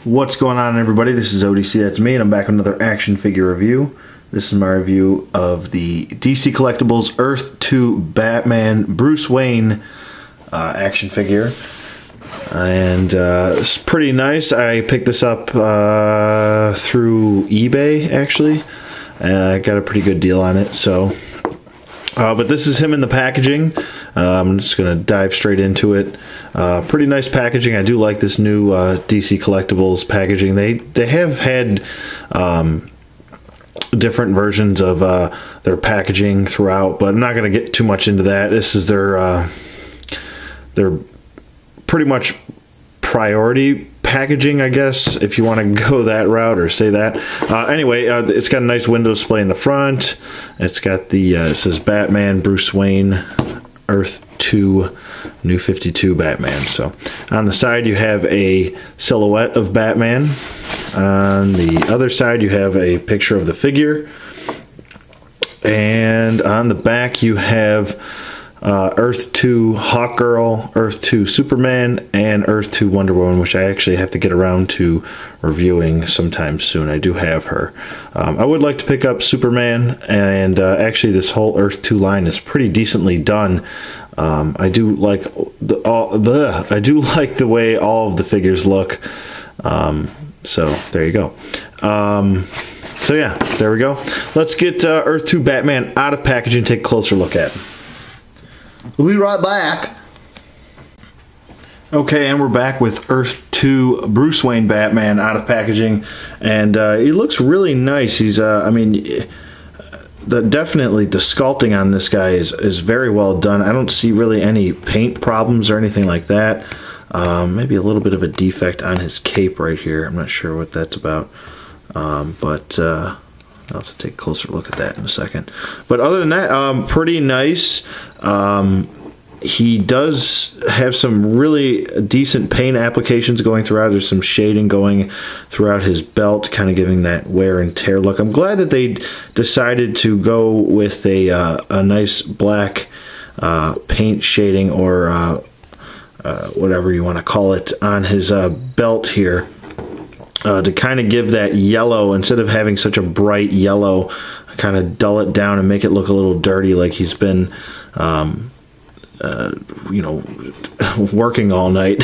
What's going on, everybody? This is ODC, that's me, and I'm back with another action figure review. This is my review of the DC Collectibles Earth 2 Batman Bruce Wayne action figure. And it's pretty nice. I picked this up through eBay, actually. I got a pretty good deal on it, so... but this is him in the packaging. I'm just going to dive straight into it. Pretty nice packaging. I do like this new DC Collectibles packaging. They have had different versions of their packaging throughout, but I'm not going to get too much into that. This is their pretty much priority packaging, I guess, if you want to go that route or say that. Anyway, it's got a nice window display in the front. It's got the it says Batman Bruce Wayne Earth 2 New 52 Batman. So on the side you have a silhouette of Batman. On the other side you have a picture of the figure, and on the back you have Earth 2 Hawkgirl, Earth 2 Superman, and Earth 2 Wonder Woman, which I actually have to get around to reviewing sometime soon. I do have her. I would like to pick up Superman, and actually this whole Earth 2 line is pretty decently done. I do like the way all of the figures look. So there you go. So yeah, there we go. Let's get Earth 2 Batman out of packaging and take a closer look at him. We'll be right back. Okay, and we're back with Earth 2 Bruce Wayne Batman out of packaging, and he looks really nice. He's, I mean, definitely the sculpting on this guy is very well done. I don't see really any paint problems or anything like that. Maybe a little bit of a defect on his cape right here. I'm not sure what that's about, but I'll have to take a closer look at that in a second. But other than that, pretty nice. He does have some really decent paint applications going throughout. There's some shading going throughout his belt, kind of giving that wear and tear look. I'm glad that they decided to go with a nice black paint shading, or whatever you want to call it, on his belt here. To kind of give that yellow, instead of having such a bright yellow, kind of dull it down and make it look a little dirty, like he's been, you know, working all night.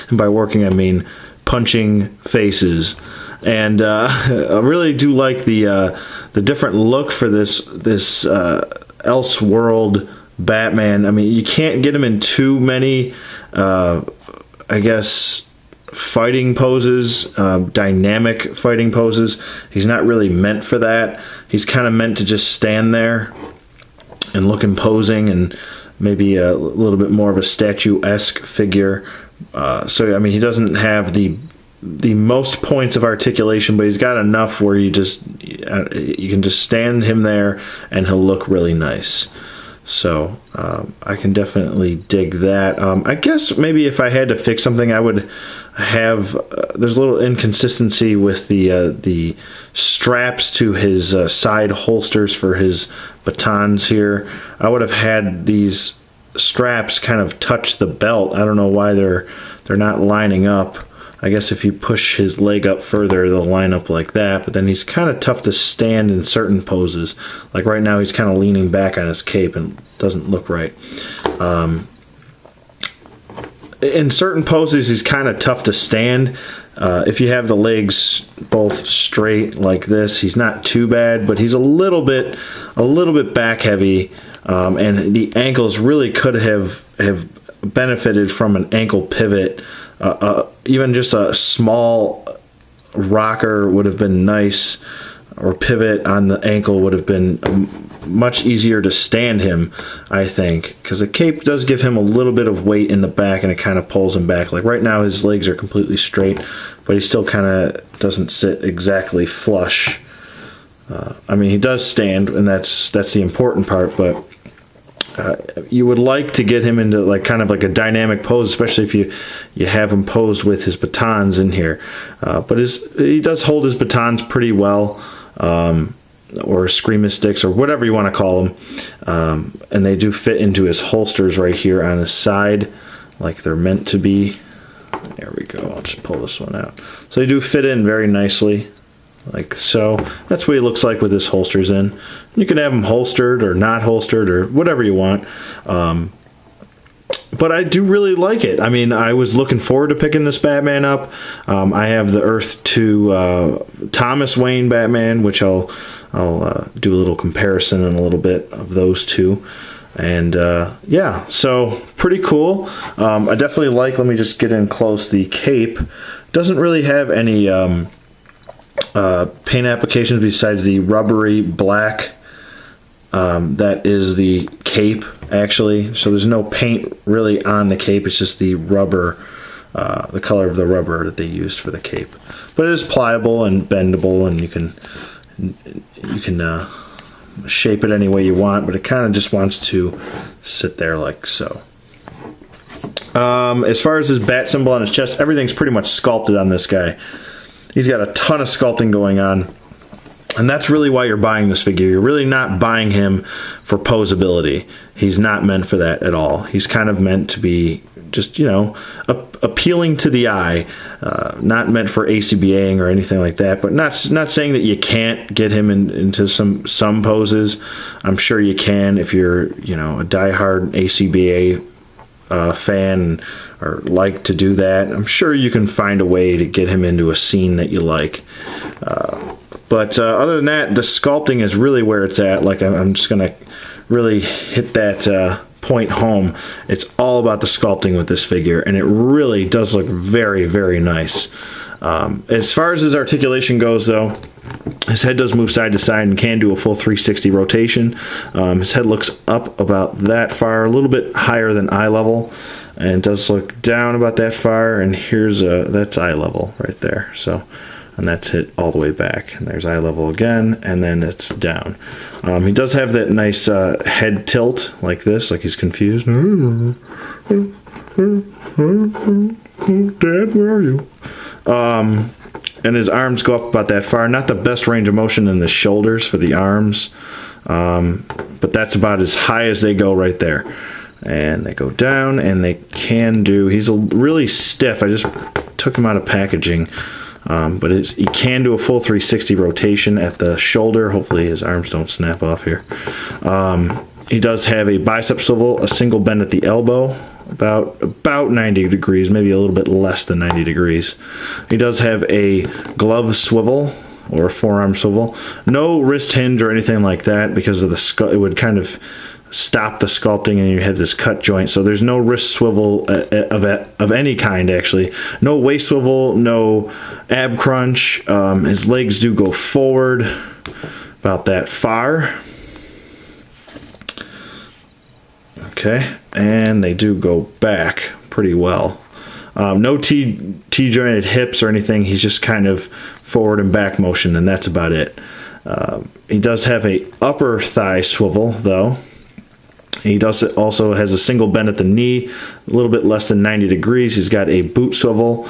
And by working, I mean punching faces. And I really do like the different look for this Elseworld Batman. I mean, you can't get him in too many, I guess, fighting poses, dynamic fighting poses. He's not really meant for that. He's kind of meant to just stand there and look imposing, and maybe a little bit more of a statuesque figure. So I mean, he doesn't have the most points of articulation, but he's got enough where you can just stand him there and he'll look really nice. So I can definitely dig that. I guess maybe if I had to fix something, I would have there's a little inconsistency with the straps to his side holsters for his batons here. I would have had these straps kind of touch the belt. I don't know why they're not lining up. I guess if you push his leg up further, they'll line up like that, but then he's kind of tough to stand in certain poses. Like right now, he's kind of leaning back on his cape and doesn't look right. In certain poses, he's kind of tough to stand. If you have the legs both straight like this, he's not too bad, but he's a little bit back heavy, and the ankles really could have benefited from an ankle pivot. Even just a small rocker would have been nice, or pivot on the ankle would have been much easier to stand him, I think, because the cape does give him a little bit of weight in the back, and it kind of pulls him back. Like right now his legs are completely straight, but he still kind of doesn't sit exactly flush. I mean, he does stand, and that's the important part, but you would like to get him into like kind of like a dynamic pose, especially if you have him posed with his batons in here. But he does hold his batons pretty well, or screaming sticks, or whatever you want to call them. And they do fit into his holsters right here on his side, like they're meant to be. There we go. I'll just pull this one out. So they do fit in very nicely, like so. That's what he looks like with his holsters in. You can have them holstered or not holstered or whatever you want. But I do really like it. I mean, I was looking forward to picking this Batman up. I have the Earth 2 Thomas Wayne Batman, which I'll do a little comparison in a little bit of those two. And yeah, so pretty cool. I definitely like, let me just get in close, the cape. Doesn't really have any paint applications besides the rubbery black. That is the cape, actually. So there's no paint really on the cape. It's just the rubber, the color of the rubber that they used for the cape. But it is pliable and bendable, and you can shape it any way you want. But it kind of just wants to sit there like so. As far as his bat symbol on his chest, everything's pretty much sculpted on this guy. He's got a ton of sculpting going on. And that's really why you're buying this figure. You're really not buying him for posability. He's not meant for that at all. He's kind of meant to be just, you know, appealing to the eye. Not meant for ACBAing or anything like that. But not saying that you can't get him into some poses. I'm sure you can if you're, you know, a diehard ACBA fan or like to do that. I'm sure you can find a way to get him into a scene that you like. But other than that, the sculpting is really where it's at. Like, I'm just going to really hit that point home. It's all about the sculpting with this figure, and it really does look very, very nice. As far as his articulation goes, though, his head does move side to side and can do a full 360 rotation. His head looks up about that far, a little bit higher than eye level, and it does look down about that far, and here's that's eye level right there. So, and that's hit all the way back, and there's eye level again, and then it's down. He does have that nice head tilt like this, like he's confused. Dad, where are you? And his arms go up about that far. Not the best range of motion in the shoulders for the arms, but that's about as high as they go right there. And they go down, and they can do, he's really stiff. I just took him out of packaging. But he can do a full 360 rotation at the shoulder. Hopefully his arms don't snap off here. He does have a bicep swivel, a single bend at the elbow, about 90 degrees, maybe a little bit less than 90 degrees. He does have a glove swivel or a forearm swivel. No wrist hinge or anything like that because of the it would kind of stop the sculpting, and you have this cut joint. So there's no wrist swivel of any kind, actually. No waist swivel, no ab crunch. His legs do go forward about that far. Okay, and they do go back pretty well. No T-jointed hips or anything. He's just kind of forward and back motion, and that's about it. He does have a upper thigh swivel, though. He also has a single bend at the knee, a little bit less than 90 degrees. He's got a boot swivel,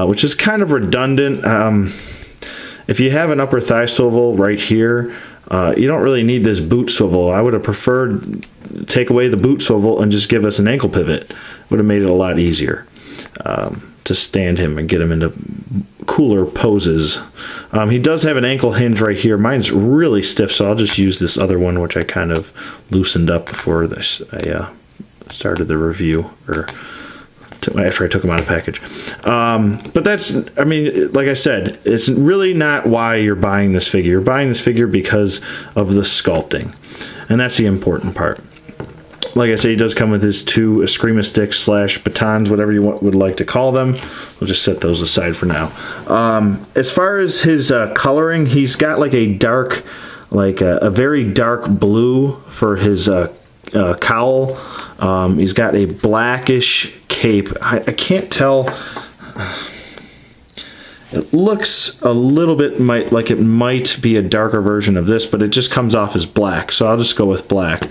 which is kind of redundant. If you have an upper thigh swivel right here, you don't really need this boot swivel. I would have preferred take away the boot swivel and just give us an ankle pivot. Would have made it a lot easier to stand him and get him into cooler poses. He does have an ankle hinge right here. Mine's really stiff, so I'll just use this other one, which I kind of loosened up before this. I started the review, or after I took them out of package. But that's, I mean, like I said, it's really not why you're buying this figure. You're buying this figure because of the sculpting, and that's the important part. Like I say, he does come with his two Eskrima sticks slash batons, whatever you would like to call them. We'll just set those aside for now. As far as his coloring, he's got like a dark, like a very dark blue for his cowl. He's got a blackish cape. I can't tell. It looks a little bit like it might be a darker version of this, but it just comes off as black, so I'll just go with black.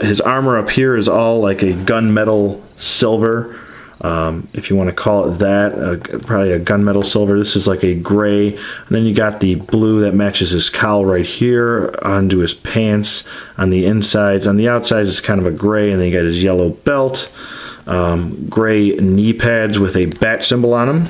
His armor up here is all like a gunmetal silver, if you want to call it that, probably a gunmetal silver. This is like a gray, and then you got the blue that matches his cowl right here onto his pants on the insides. On the outside, it's kind of a gray, and then you got his yellow belt. gray knee pads with a bat symbol on them.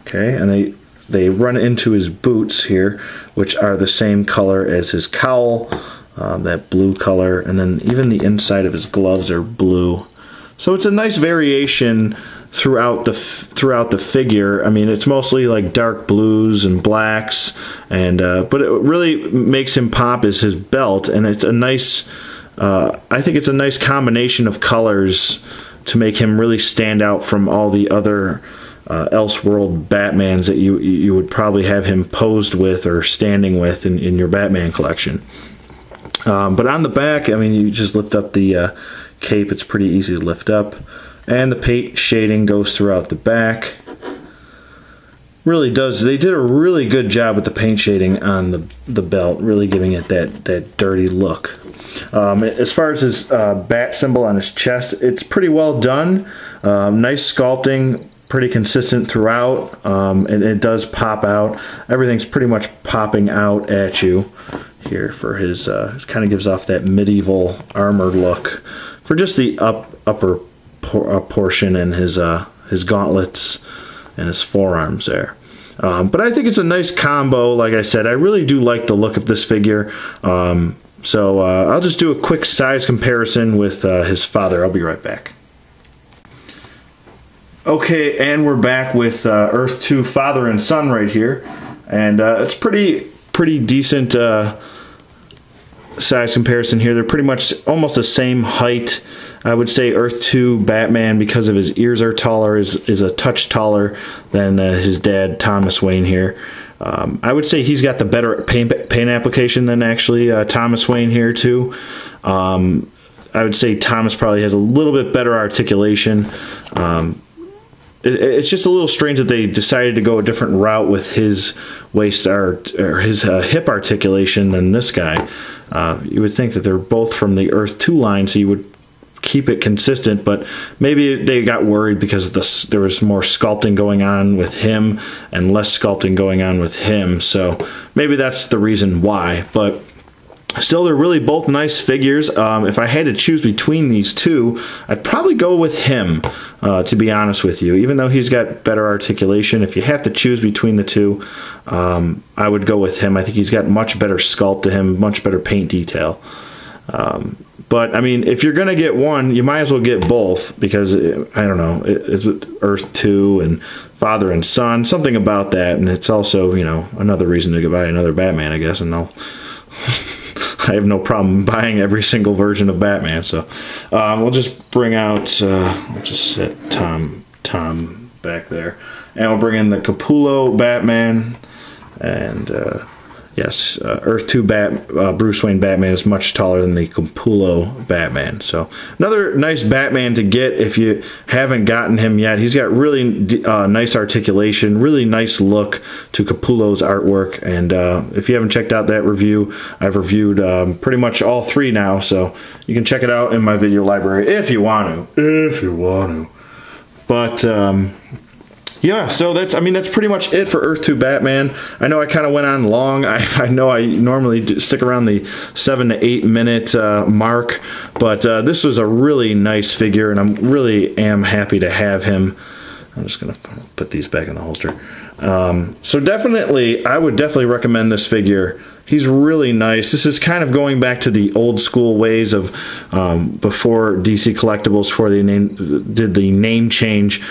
Okay, and they run into his boots here, which are the same color as his cowl, that blue color, and then even the inside of his gloves are blue. So it's a nice variation throughout the figure. I mean, it's mostly like dark blues and blacks, and but it really makes him pop is his belt, and it's a nice. I think it's a nice combination of colors to make him really stand out from all the other Elseworld Batmans that you would probably have him posed with or standing with in your Batman collection. But on the back, I mean, you just lift up the cape. It's pretty easy to lift up, and the paint shading goes throughout the back. Really does. They did a really good job with the paint shading on the belt, really giving it that dirty look. As far as his bat symbol on his chest, it's pretty well done. Nice sculpting, pretty consistent throughout, and it does pop out. Everything's pretty much popping out at you here for his, kind of gives off that medieval armored look for just the upper portion and his gauntlets and his forearms there. But I think it's a nice combo. Like I said, I really do like the look of this figure. So I'll just do a quick size comparison with his father. I'll be right back. Okay, and we're back with Earth 2 father and son right here, and it's pretty decent size comparison here. They're pretty much almost the same height. I would say Earth 2 Batman, because of his ears are taller, is a touch taller than his dad Thomas Wayne here. I would say he's got the better paint application than actually Thomas Wayne here too. I would say Thomas probably has a little bit better articulation. It's just a little strange that they decided to go a different route with his waist or his hip articulation than this guy. You would think that they're both from the Earth 2 line, so you would keep it consistent, but maybe they got worried because there was more sculpting going on with him and less sculpting going on with him, so maybe that's the reason why. But still, they're really both nice figures. If I had to choose between these two, I'd probably go with him, to be honest with you. Even though he's got better articulation, if you have to choose between the two, I would go with him. I think he's got much better sculpt to him, much better paint detail. But, I mean, if you're going to get one, you might as well get both, because, I don't know, it's Earth 2 and father and son, something about that, and it's also, you know, another reason to buy another Batman, I guess, and I have no problem buying every single version of Batman. So we'll just bring out, we'll just set Tom back there, and we'll bring in the Capullo Batman, and yes, Earth 2 Bruce Wayne Batman is much taller than the Capullo Batman. So another nice Batman to get if you haven't gotten him yet. He's got really nice articulation, really nice look to Capullo's artwork. And if you haven't checked out that review, I've reviewed pretty much all three now. So you can check it out in my video library if you want to. But yeah, so that's pretty much it for Earth 2 Batman. I know I kind of went on long. I know I normally stick around the 7 to 8 minute mark, but this was a really nice figure, and I really am happy to have him. I'm just going to put these back in the holster. So definitely, I would definitely recommend this figure. He's really nice. This is kind of going back to the old school ways of before DC Collectibles, before they did the name change.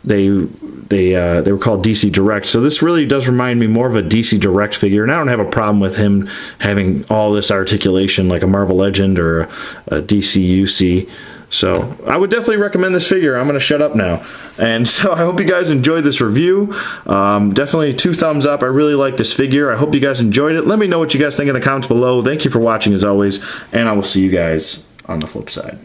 They were called DC Direct, so this really does remind me more of a DC Direct figure, and I don't have a problem with him having all this articulation like a Marvel Legend or a DC UC. So I would definitely recommend this figure. I'm going to shut up now. And so I hope you guys enjoyed this review. Definitely 2 thumbs up. I really like this figure. I hope you guys enjoyed it. Let me know what you guys think in the comments below. Thank you for watching as always, and I will see you guys on the flip side.